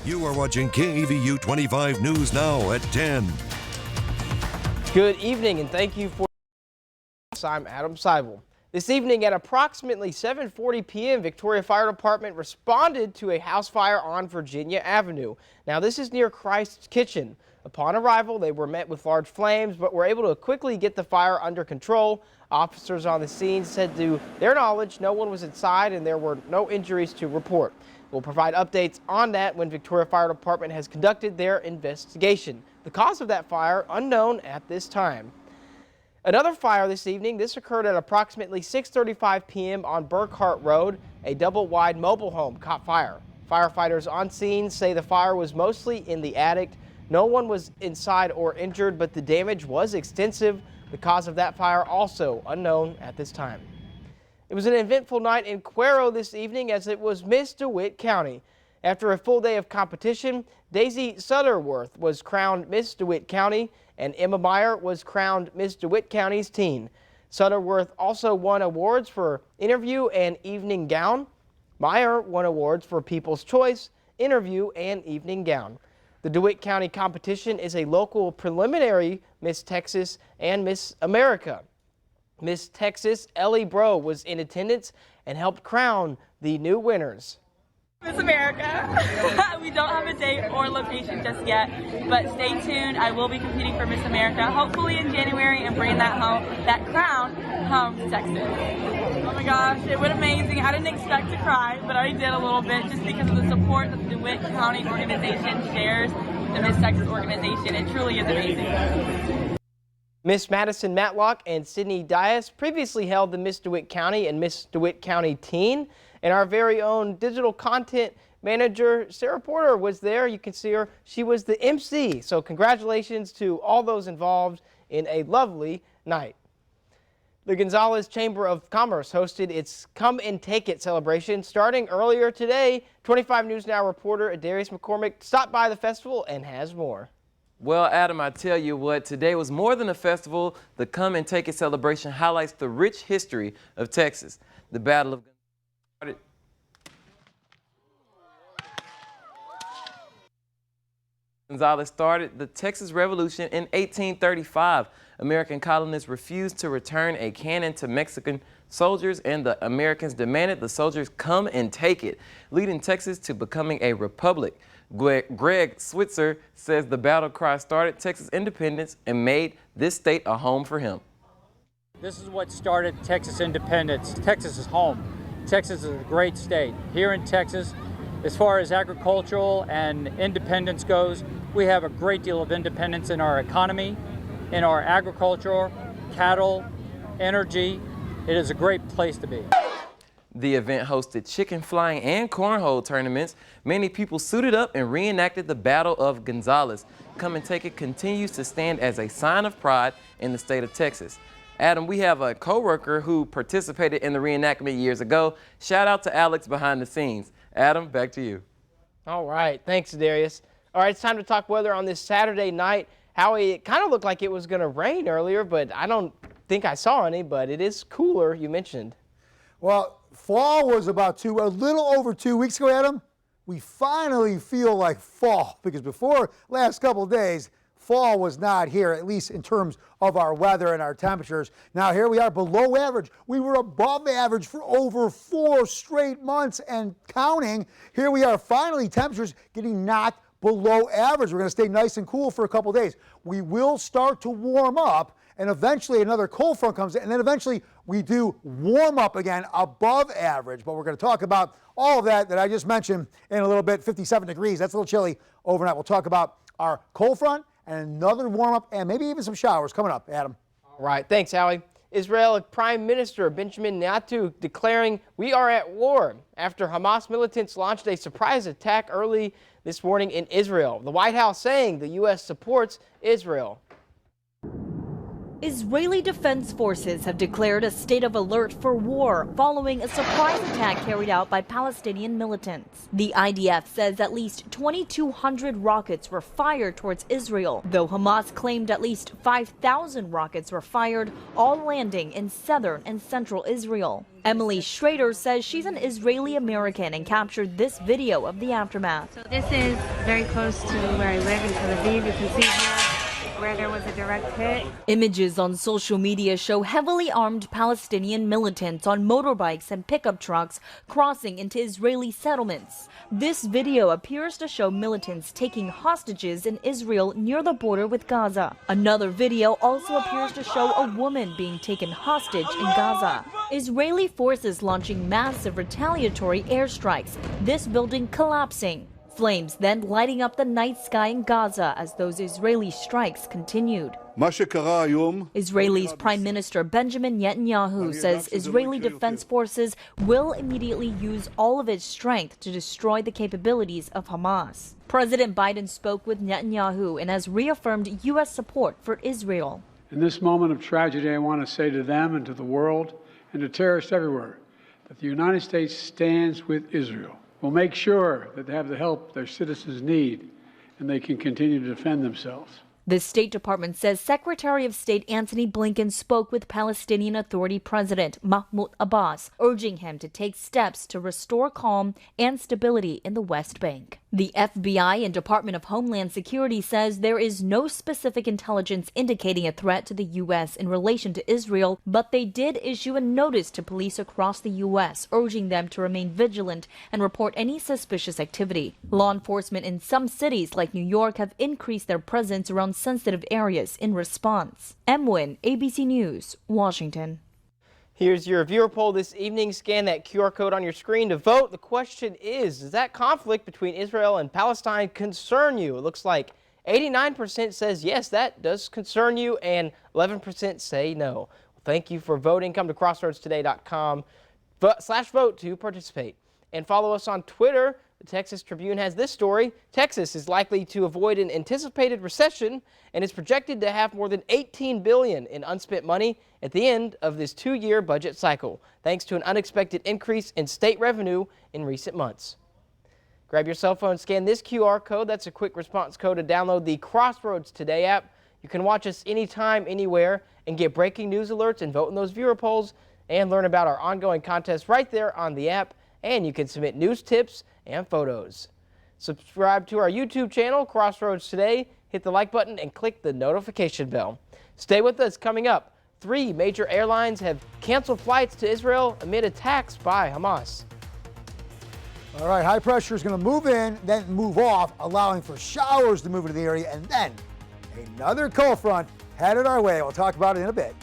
You are watching KEVU 25 News Now at 10. Good evening and thank you for. I'm Adam Seibel. This evening at approximately 7:40 p.m. Victoria Fire Department responded to a house fire on Virginia Avenue. Now this is near Christ's Kitchen. Upon arrival, they were met with large flames but were able to quickly get the fire under control. Officers on the scene said to their knowledge no one was inside and there were no injuries to report. We'll provide updates on that when Victoria Fire Department has conducted their investigation. The cause of that fire unknown at this time. Another fire this evening. This occurred at approximately 6:35 p.m. on Burkhart Road. A double-wide mobile home caught fire. Firefighters on scene say the fire was mostly in the attic. No one was inside or injured, but the damage was extensive. The cause of that fire also unknown at this time. It was an eventful night in Cuero this evening as it was Miss DeWitt County. After a full day of competition, Daisy Sutterworth was crowned Miss DeWitt County and Emma Meyer was crowned Miss DeWitt County's teen. Sutterworth also won awards for interview and evening gown. Meyer won awards for People's Choice, interview, and evening gown. The DeWitt County competition is a local preliminary Miss Texas and Miss America. Miss Texas Ellie Bro was in attendance and helped crown the new winners. Miss America. We don't have a date or location just yet, but stay tuned. I will be competing for Miss America, hopefully in January, and bringing that crown home to Texas. Oh my gosh, it went amazing. I didn't expect to cry, but I did a little bit just because of the support that the DeWitt County organization shares, the Miss Texas organization. It truly is amazing. Miss Madison Matlock and Sydney Dias previously held the Miss DeWitt County and Miss DeWitt County teen. And our very own digital content manager, Sarah Porter, was there. You can see her. She was the MC. So congratulations to all those involved in a lovely night. The Gonzales Chamber of Commerce hosted its Come and Take It celebration starting earlier today. 25 News Now reporter Darius McCormick stopped by the festival and has more. Well, Adam, I tell you what, today was more than a festival. The Come and Take It celebration highlights the rich history of Texas. The Battle of Gonzales started the Texas Revolution in 1835. American colonists refused to return a cannon to Mexican soldiers, and the Americans demanded the soldiers come and take it, leading Texas to becoming a republic. Greg Switzer says the battle cry started Texas independence and made this state a home for him. This is what started Texas independence. Texas is home. Texas is a great state. Here in Texas, as far as agricultural and independence goes, we have a great deal of independence in our economy, in our agriculture, cattle, energy. It is a great place to be. The event hosted chicken flying and cornhole tournaments. Many people suited up and reenacted the Battle of Gonzales. Come and Take It continues to stand as a sign of pride in the state of Texas. Adam, we have a co-worker who participated in the reenactment years ago. Shout out to Alex behind the scenes. Adam, back to you. All right. Thanks, Darius. All right, it's time to talk weather on this Saturday night. Howie, it kind of looked like it was going to rain earlier, but I don't think I saw any, but it is cooler, you mentioned. Well, fall was about a little over 2 weeks ago, Adam. We finally feel like fall because before last couple of days, fall was not here, at least in terms of our weather and our temperatures. Now here we are below average. We were above average for over 4 straight months and counting. Here we are finally temperatures getting knocked below average. We're going to stay nice and cool for a couple of days. We will start to warm up and eventually another cold front comes in and then eventually we do warm up again above average. But we're going to talk about all of that I just mentioned in a little bit. 57 degrees. That's a little chilly overnight. We'll talk about our cold front and another warm-up and maybe even some showers coming up, Adam. All right. Thanks, Howie. Israel Prime Minister Benjamin Netanyahu declaring we are at war after Hamas militants launched a surprise attack early this morning in Israel. The White House saying the U.S. supports Israel. Israeli Defense Forces have declared a state of alert for war following a surprise attack carried out by Palestinian militants. The IDF says at least 2,200 rockets were fired towards Israel, though Hamas claimed at least 5,000 rockets were fired, all landing in southern and central Israel. Emily Schrader says she's an Israeli American and captured this video of the aftermath. So this is very close to where I live in Tel Aviv. You can see here where there was a direct hit. Images on social media show heavily armed Palestinian militants on motorbikes and pickup trucks crossing into Israeli settlements. This video appears to show militants taking hostages in Israel near the border with Gaza. Another video also appears to show a woman being taken hostage in Gaza. Israeli forces launching massive retaliatory airstrikes, this building collapsing. Flames then lighting up the night sky in Gaza as those Israeli strikes continued. Israel's Prime Minister Benjamin Netanyahu says Israeli Defense Forces will immediately use all of its strength to destroy the capabilities of Hamas. President Biden spoke with Netanyahu and has reaffirmed U.S. support for Israel. In this moment of tragedy, I want to say to them and to the world and to terrorists everywhere that the United States stands with Israel. We'll make sure that they have the help their citizens need and they can continue to defend themselves. The State Department says Secretary of State Antony Blinken spoke with Palestinian Authority President Mahmoud Abbas, urging him to take steps to restore calm and stability in the West Bank. The FBI and Department of Homeland Security says there is no specific intelligence indicating a threat to the U.S. in relation to Israel, but they did issue a notice to police across the U.S., urging them to remain vigilant and report any suspicious activity. Law enforcement in some cities like New York have increased their presence around sensitive areas in response. Emwin, ABC News, Washington. Here's your viewer poll this evening. Scan that QR code on your screen to vote. The question is, does that conflict between Israel and Palestine concern you? It looks like 89% says yes, that does concern you, and 11% say no. Well, thank you for voting. Come to crossroadstoday.com/vote to participate. And follow us on Twitter. The Texas Tribune has this story. Texas is likely to avoid an anticipated recession and is projected to have more than $18 billion in unspent money at the end of this 2-year budget cycle, thanks to an unexpected increase in state revenue in recent months. Grab your cell phone, scan this QR code. That's a quick response code to download the Crossroads Today app. You can watch us anytime, anywhere, and get breaking news alerts and vote in those viewer polls and learn about our ongoing contests right there on the app. And you can submit news tips and photos. Subscribe to our YouTube channel, Crossroads Today. Hit the like button and click the notification bell. Stay with us. Coming up, 3 major airlines have canceled flights to Israel amid attacks by Hamas. All right, high pressure is going to move in, then move off, allowing for showers to move into the area, and then another cold front headed our way. We'll talk about it in a bit.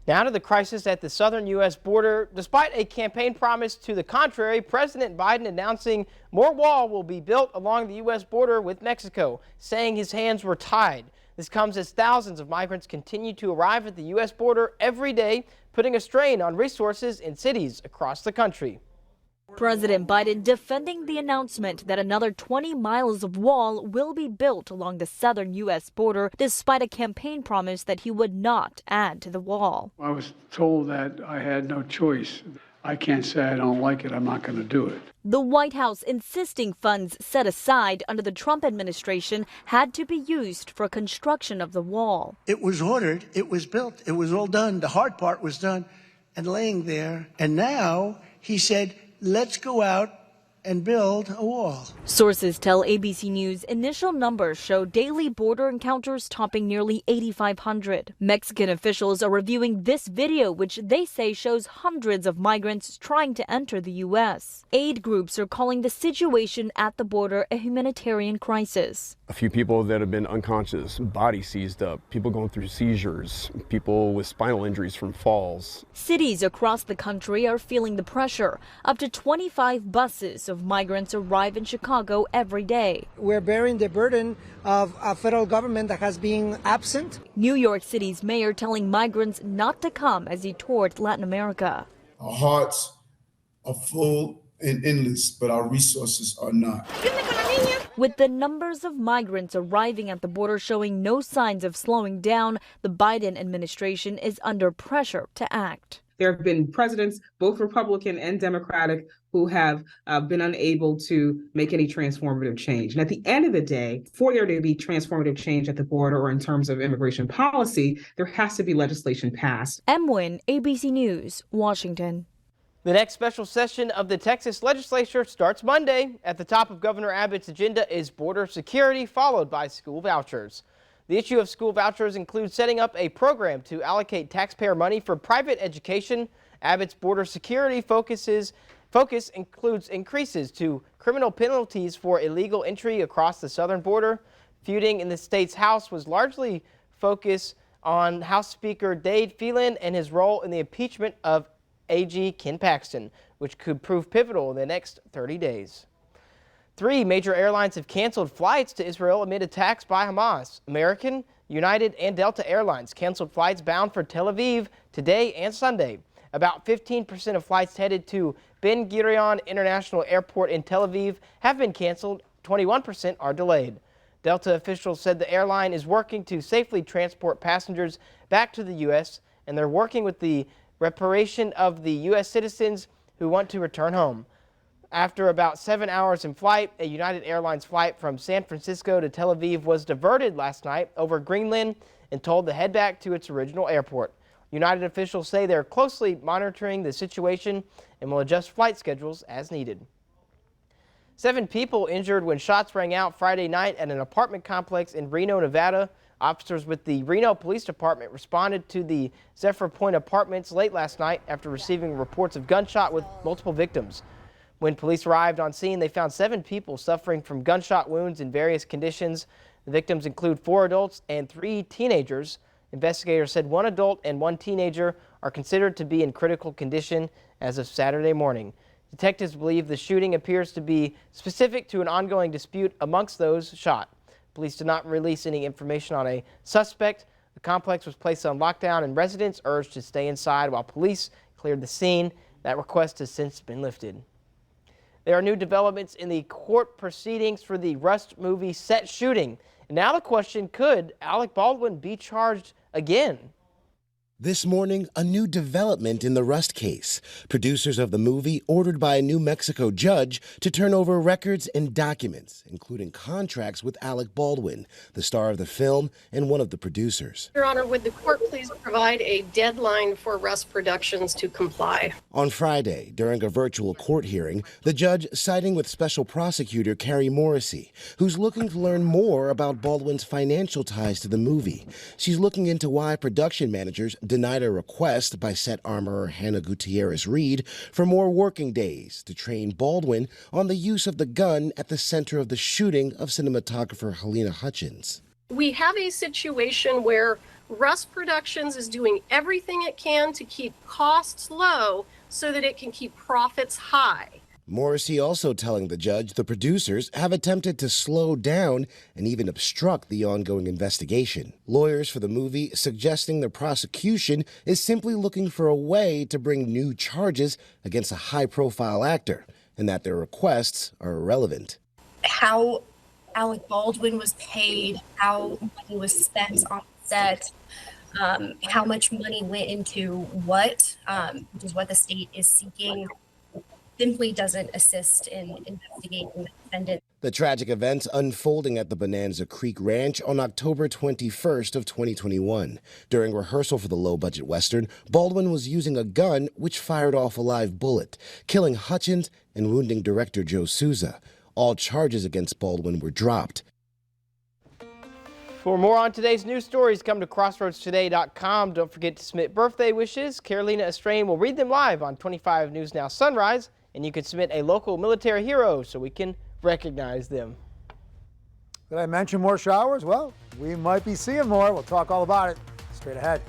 Now to the crisis at the southern U.S. border. Despite a campaign promise to the contrary, President Biden announcing more wall will be built along the U.S. border with Mexico, saying his hands were tied. This comes as thousands of migrants continue to arrive at the U.S. border every day, putting a strain on resources in cities across the country. President Biden defending the announcement that another 20 miles of wall will be built along the southern U.S. border, despite a campaign promise that he would not add to the wall. I was told that I had no choice. I can't say I don't like it. I'm not going to do it. The White House insisting funds set aside under the Trump administration had to be used for construction of the wall. It was ordered, it was built, it was all done. The hard part was done and laying there. And now he said, let's go out and build a wall. Sources tell ABC News initial numbers show daily border encounters topping nearly 8,500. Mexican officials are reviewing this video, which they say shows hundreds of migrants trying to enter the U.S. Aid groups are calling the situation at the border a humanitarian crisis. A few people that have been unconscious, bodies seized up, people going through seizures, people with spinal injuries from falls. Cities across the country are feeling the pressure. Up to 25 buses of migrants arrive in Chicago every day. We're bearing the burden of a federal government that has been absent. New York City's mayor telling migrants not to come as he toured Latin America. Our hearts are full and endless, but our resources are not. With the numbers of migrants arriving at the border showing no signs of slowing down, the Biden administration is under pressure to act. There have been presidents, both Republican and Democratic, who have been unable to make any transformative change. And at the end of the day, for there to be transformative change at the border or in terms of immigration policy, there has to be legislation passed. M. Nguyen, ABC News, Washington. The next special session of the Texas legislature starts Monday. At the top of Governor Abbott's agenda is border security, followed by school vouchers. The issue of school vouchers includes setting up a program to allocate taxpayer money for private education. Abbott's border security focus includes increases to criminal penalties for illegal entry across the southern border. Feuding in the state's House was largely focused on House Speaker Dade Phelan and his role in the impeachment of AG Ken Paxton, which could prove pivotal in the next 30 days. 3 major airlines have canceled flights to Israel amid attacks by Hamas. American, United, and Delta Airlines canceled flights bound for Tel Aviv today and Sunday. About 15% of flights headed to Ben Gurion International Airport in Tel Aviv have been canceled. 21% are delayed. Delta officials said the airline is working to safely transport passengers back to the U.S., and they're working with the repatriation of the U.S. citizens who want to return home. After about 7 hours in flight, a United Airlines flight from San Francisco to Tel Aviv was diverted last night over Greenland and told to head back to its original airport. United officials say they're closely monitoring the situation and will adjust flight schedules as needed. 7 people injured when shots rang out Friday night at an apartment complex in Reno, Nevada. Officers with the Reno Police Department responded to the Zephyr Point Apartments late last night after receiving reports of gunshot with multiple victims. When police arrived on scene, they found 7 people suffering from gunshot wounds in various conditions. The victims include 4 adults and 3 teenagers. Investigators said 1 adult and 1 teenager are considered to be in critical condition as of Saturday morning. Detectives believe the shooting appears to be specific to an ongoing dispute amongst those shot. Police did not release any information on a suspect. The complex was placed on lockdown and residents urged to stay inside while police cleared the scene. That request has since been lifted. There are new developments in the court proceedings for the Rust movie set shooting. And now the question, could Alec Baldwin be charged again? This morning, a new development in the Rust case. Producers of the movie ordered by a New Mexico judge to turn over records and documents, including contracts with Alec Baldwin, the star of the film and one of the producers. Your Honor, would the court please provide a deadline for Rust Productions to comply? On Friday, during a virtual court hearing, the judge siding with Special Prosecutor Carrie Morrissey, who's looking to learn more about Baldwin's financial ties to the movie. She's looking into why production managers denied a request by set armorer Hannah Gutierrez-Reed for more working days to train Baldwin on the use of the gun at the center of the shooting of cinematographer Helena Hutchins. We have a situation where Rust Productions is doing everything it can to keep costs low so that it can keep profits high. Morrissey also telling the judge the producers have attempted to slow down and even obstruct the ongoing investigation. Lawyers for the movie suggesting the prosecution is simply looking for a way to bring new charges against a high-profile actor, and that their requests are irrelevant. How Alec Baldwin was paid, how money was spent on set, how much money went into what, which is what the state is seeking, simply doesn't assist in investigating the defendant. The tragic events unfolding at the Bonanza Creek Ranch on October 21st of 2021. During rehearsal for the low-budget Western, Baldwin was using a gun which fired off a live bullet, killing Hutchins and wounding director Joe Souza. All charges against Baldwin were dropped. For more on today's news stories, come to crossroadstoday.com. Don't forget to submit birthday wishes. Carolina Estrain will read them live on 25 News Now Sunrise, and you can submit a local military hero so we can recognize them. Did I mention more showers? Well, we might be seeing more. We'll talk all about it straight ahead.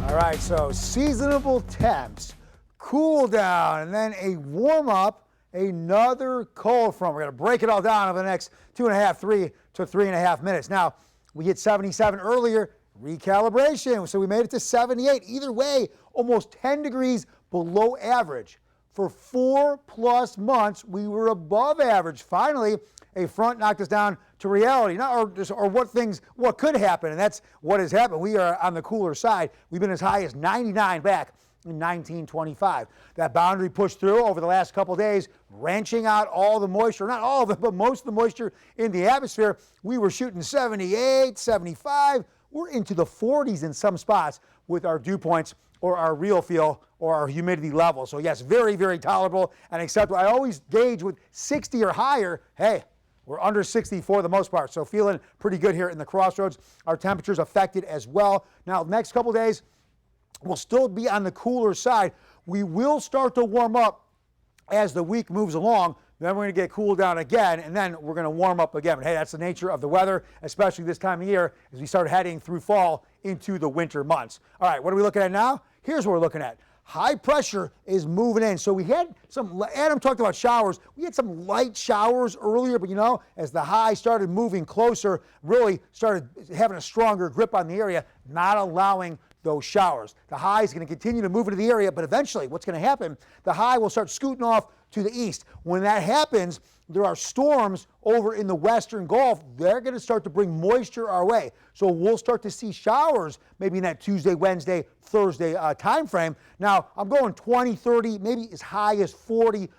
All right, so seasonable temps, cool down, and then a warm up, another cold front. We're going to break it all down over the next 3 to 3.5 minutes. Now, we hit 77 earlier, recalibration, so we made it to 78. Either way, almost 10 degrees below average. For 4+ months, we were above average. Finally, a front knocked us down to reality, or what could happen, and that's what has happened. We are on the cooler side. We've been as high as 99 back in 1925. That boundary pushed through over the last couple days, wrenching out all the moisture, not all of it, but most of the moisture in the atmosphere. We were shooting 78, 75. We're into the 40s in some spots with our dew points or our real feel or our humidity level. So yes, very, very tolerable and acceptable. I always gauge with 60 or higher. Hey, we're under 60 for the most part, so feeling pretty good here in the Crossroads. Our temperatures affected as well. Now, next couple days, we'll still be on the cooler side. We will start to warm up as the week moves along. Then we're going to get cooled down again, and then we're going to warm up again. But hey, that's the nature of the weather, especially this time of year as we start heading through fall into the winter months. All right, what are we looking at now? Here's what we're looking at. High pressure is moving in. So we had some, Adam talked about showers. We had some light showers earlier, but as the high started moving closer, really started having a stronger grip on the area, not allowing those showers. The high is going to continue to move into the area, but eventually what's going to happen, the high will start scooting off to the east. When that happens, there are storms over in the western Gulf. They're going to start to bring moisture our way. So we'll start to see showers maybe in that Tuesday, Wednesday, Thursday time frame. Now, I'm going 20, 30, maybe as high as 40%.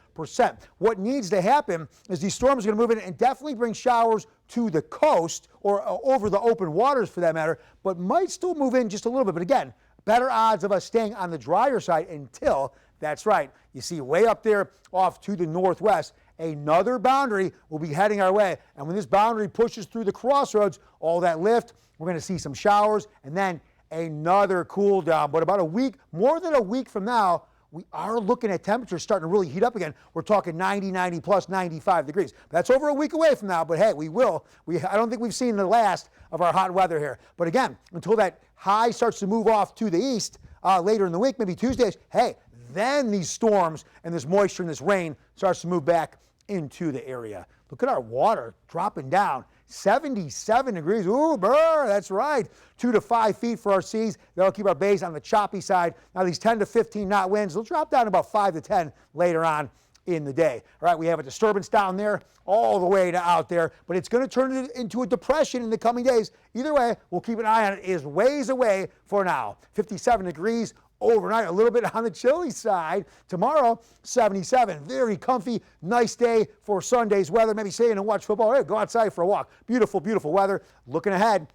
What needs to happen is these storms are going to move in and definitely bring showers to the coast or over the open waters for that matter, but might still move in just a little bit. But again, better odds of us staying on the drier side until, that's right, you see way up there off to the northwest, another boundary will be heading our way. And when this boundary pushes through the Crossroads, all that lift, we're going to see some showers and then another cool down. But about a week, more than a week from now, we are looking at temperatures starting to really heat up again. We're talking 90 plus 95 degrees. That's over a week away from now, but hey, I don't think we've seen the last of our hot weather here. But again, until that high starts to move off to the east later in the week, maybe Tuesdays, hey, then these storms and this moisture and this rain starts to move back into the area. Look at our water dropping down. 77 degrees. Ooh, brr, that's right. 2 to 5 feet for our seas. That'll keep our bays on the choppy side. Now these 10 to 15 knot winds will drop down to about 5 to 10 later on in the day. All right, we have a disturbance down there all the way to out there, but it's going to turn it into a depression in the coming days. Either way, we'll keep an eye on it. It is ways away for now. 57 degrees overnight, a little bit on the chilly side. Tomorrow, 77. Very comfy, nice day for Sunday's weather. Maybe stay in and watch football. Hey, go outside for a walk. Beautiful, beautiful weather. Looking ahead,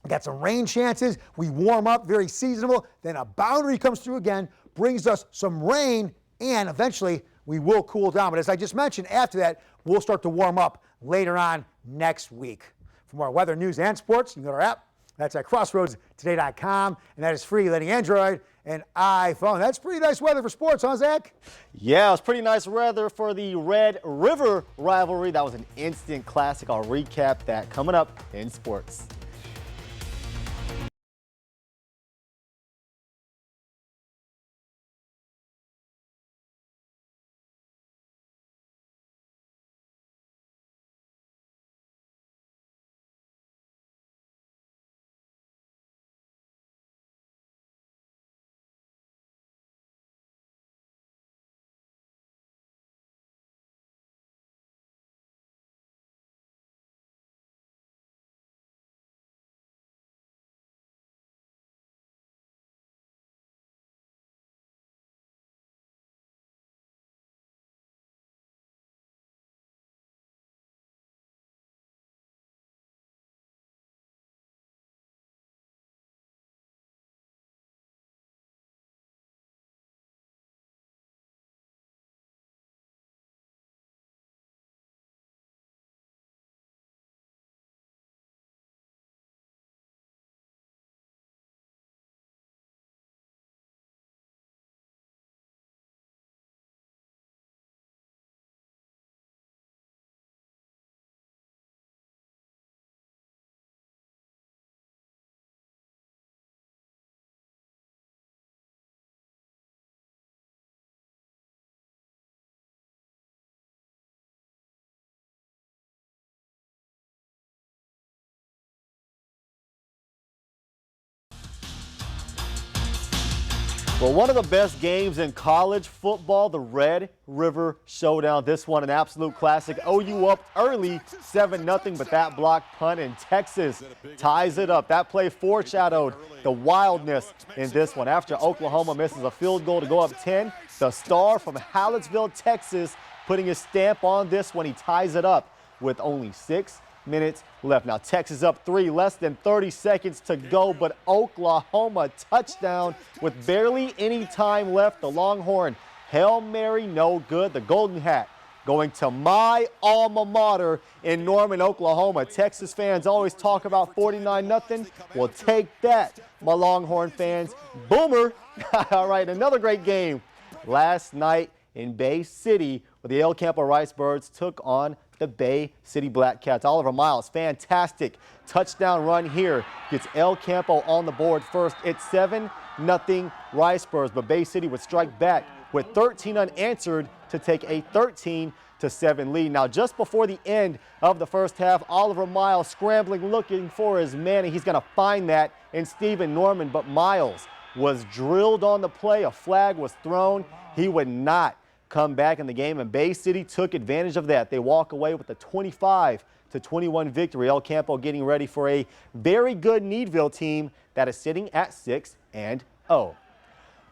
got some rain chances. We warm up, very seasonable. Then a boundary comes through again, brings us some rain, and eventually we will cool down. But as I just mentioned, after that, we'll start to warm up later on next week. For more weather, news, and sports, you can go to our app. That's at crossroadstoday.com, and that is free, letting Android and iPhone. That's pretty nice weather for sports, huh, Zach? Yeah, it was pretty nice weather for the Red River rivalry. That was an instant classic. I'll recap that coming up in sports. Well, one of the best games in college football, the Red River Showdown. This one, an absolute classic. OU up early, 7-0, but that blocked punt in Texas ties it up. That play foreshadowed the wildness in this one. After Oklahoma misses a field goal to go up 10, the star from Hallettsville, Texas, putting his stamp on this one. He ties it up with only 6 minutes left. Now Texas up 3, less than 30 seconds to go, but Oklahoma touchdown with barely any time left. The Longhorn Hail Mary, no good. The Golden Hat going to my alma mater in Norman, Oklahoma. Texas fans always talk about 49-0. Well, take that, my Longhorn fans. Boomer. All right, another great game last night in Bay City where the El Campo Rice Birds took on the Bay City Black Cats. Oliver Miles, fantastic touchdown run here. Gets El Campo on the board first. It's 7-0 Ricebirds, but Bay City would strike back with 13 unanswered to take a 13-7 lead. Now, just before the end of the first half, Oliver Miles scrambling, looking for his man, and he's going to find that in Stephen Norman, but Miles was drilled on the play. A flag was thrown. He would not come back in the game, and Bay City took advantage of that. They walk away with a 25-21 victory. El Campo getting ready for a very good Needville team that is sitting at 6-0.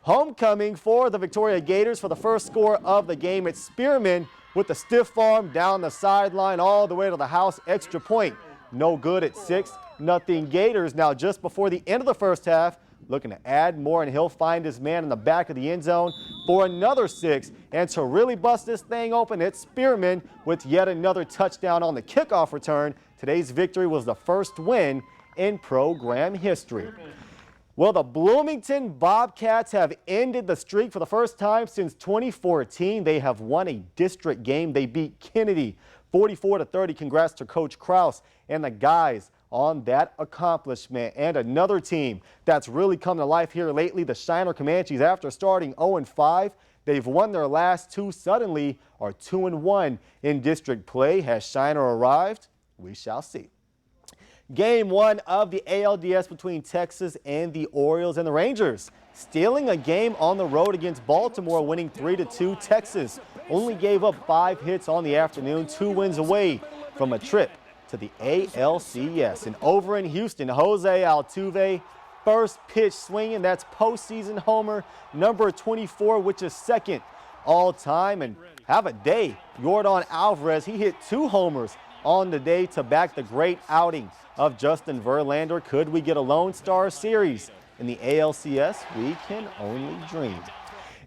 Homecoming for the Victoria Gators for the first score of the game. It's Spearman with the stiff arm down the sideline all the way to the house. Extra point, no good at 6-0 Gators. Now just before the end of the first half, looking to add more, and he'll find his man in the back of the end zone for another 6. And to really bust this thing open, it's Spearman with yet another touchdown on the kickoff return. Today's victory was the first win in program history. Well, the Bloomington Bobcats have ended the streak for the first time since 2014. They have won a district game. They beat Kennedy 44-30. Congrats to Coach Kraus and the guys on that accomplishment. And another team that's really come to life here lately, the Shiner Comanches, after starting 0-5, they've won their last 2 suddenly, are 2-1 in district play. Has Shiner arrived? We shall see. Game 1 of the ALDS between Texas and the Orioles, and the Rangers stealing a game on the road against Baltimore, winning 3-2. Texas only gave up 5 hits on the afternoon, 2 wins away from a trip to the ALCS. And over in Houston, Jose Altuve, first pitch swinging. That's postseason homer number 24, which is second all time. And have a day. Yordan Alvarez, he hit 2 homers on the day to back the great outing of Justin Verlander. Could we get a Lone Star Series in the ALCS? We can only dream.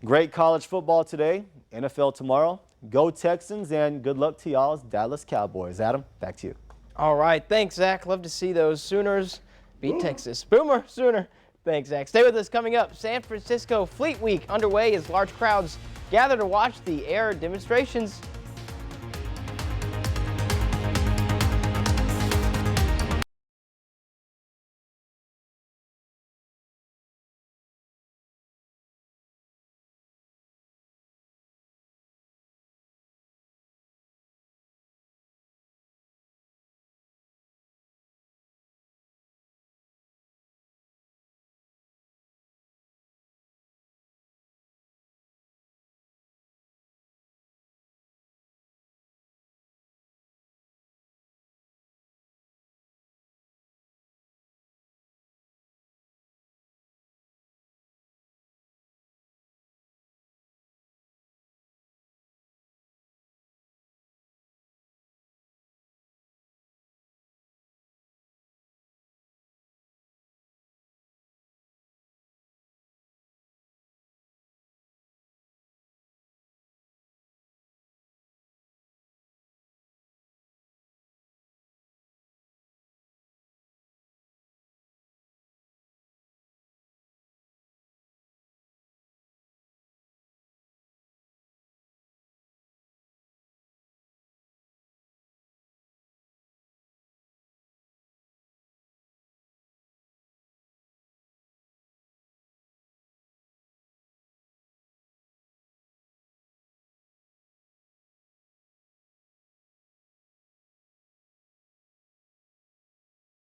Great college football today, NFL tomorrow. Go Texans, and good luck to y'all's Dallas Cowboys. Adam, back to you. All right, thanks, Zach. Love to see those Sooners beat Texas. Boomer Sooner. Thanks, Zach. Stay with us. Coming up, San Francisco Fleet Week underway as large crowds gather to watch the air demonstrations.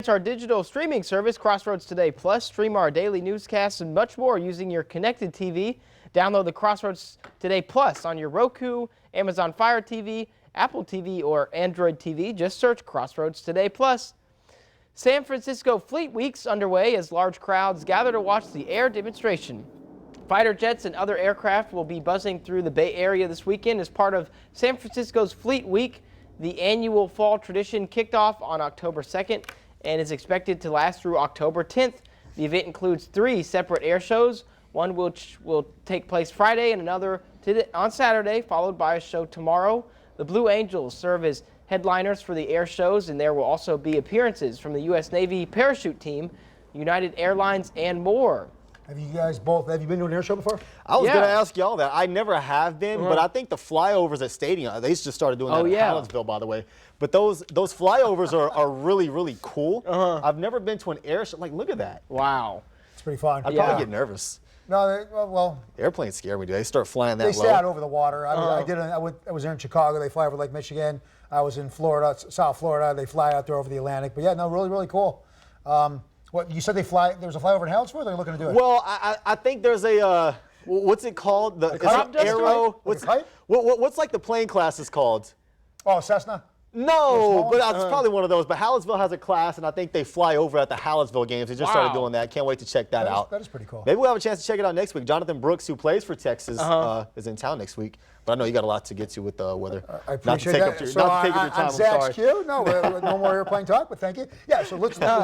Our digital streaming service, Crossroads Today Plus. Stream our daily newscasts and much more using your connected TV. Download the Crossroads Today Plus on your Roku, Amazon Fire TV, Apple TV, or Android TV. Just search Crossroads Today Plus. San Francisco Fleet Week's underway as large crowds gather to watch the air demonstration. Fighter jets and other aircraft will be buzzing through the Bay Area this weekend as part of San Francisco's Fleet Week. The annual fall tradition kicked off on October 2nd. And is expected to last through October 10th. The event includes 3 separate air shows, one which will take place Friday and another on Saturday, followed by a show tomorrow. The Blue Angels serve as headliners for the air shows, and there will also be appearances from the U.S. Navy parachute team, United Airlines, and more. Have you guys both, have you been to an air show before? I was going to ask y'all that. I never have been, but I think the flyovers at Stadium, they just started doing that in Hallettsville, by the way. But those flyovers are really, really cool. I've never been to an air show. Like, look at that. Wow. It's pretty fun. I'd probably get nervous. No, well. Airplanes scare me. Do they start flying that low? They stay out over the water. I was there in Chicago. They fly over Lake Michigan. I was in Florida, South Florida. They fly out there over the Atlantic. But yeah, no, really, really cool. What you said there's a flyover in Hallettsville? They're looking to do it. Well, I think there's a what's it called? The Aero. What's like the plane class is called? Oh, Cessna. No, but it's probably one of those. But Hallettsville has a class, and I think they fly over at the Hallettsville games. They just started doing that. Can't wait to check that out. That is pretty cool. Maybe we'll have a chance to check it out next week. Jonathan Brooks, who plays for Texas, is in town next week. But I know you got a lot to get to with the weather. I appreciate that. Not to take up your time. On Zach's cue, no more airplane talk, but thank you. Yeah, so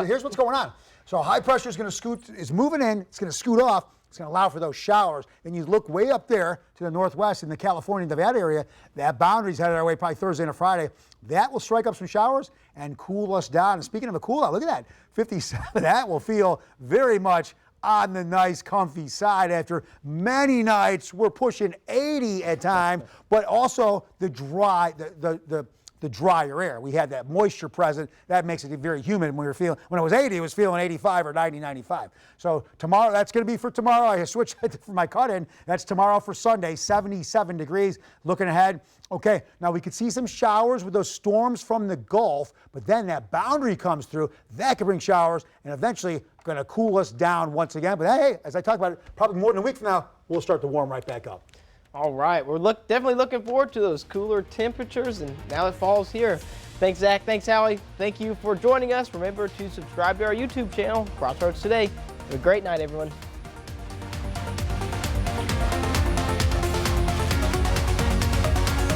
here's what's going on. So high pressure is going to is moving in. It's going to scoot off. It's going to allow for those showers. Then you look way up there to the northwest in the California, Nevada area. That boundary's headed our way probably Thursday and Friday. That will strike up some showers and cool us down. And speaking of a cool down, look at that. 57. That will feel very much on the nice, comfy side after many nights. We're pushing 80 at times, but also the dry, the the drier air. We had that moisture present. That makes it very humid. When it was 80, it was feeling 85 or 90, 95. So tomorrow, that's going to be for tomorrow. I switched for my cut-in. That's tomorrow for Sunday, 77 degrees. Looking ahead. Okay, now we could see some showers with those storms from the Gulf, but then that boundary comes through. That could bring showers and eventually going to cool us down once again. But hey, as I talked about it, probably more than a week from now, we'll start to warm right back up. All right, we're definitely looking forward to those cooler temperatures, and now that fall's here. Thanks, Zach. Thanks, Allie. Thank you for joining us. Remember to subscribe to our YouTube channel, Crossroads Today. Have a great night, everyone.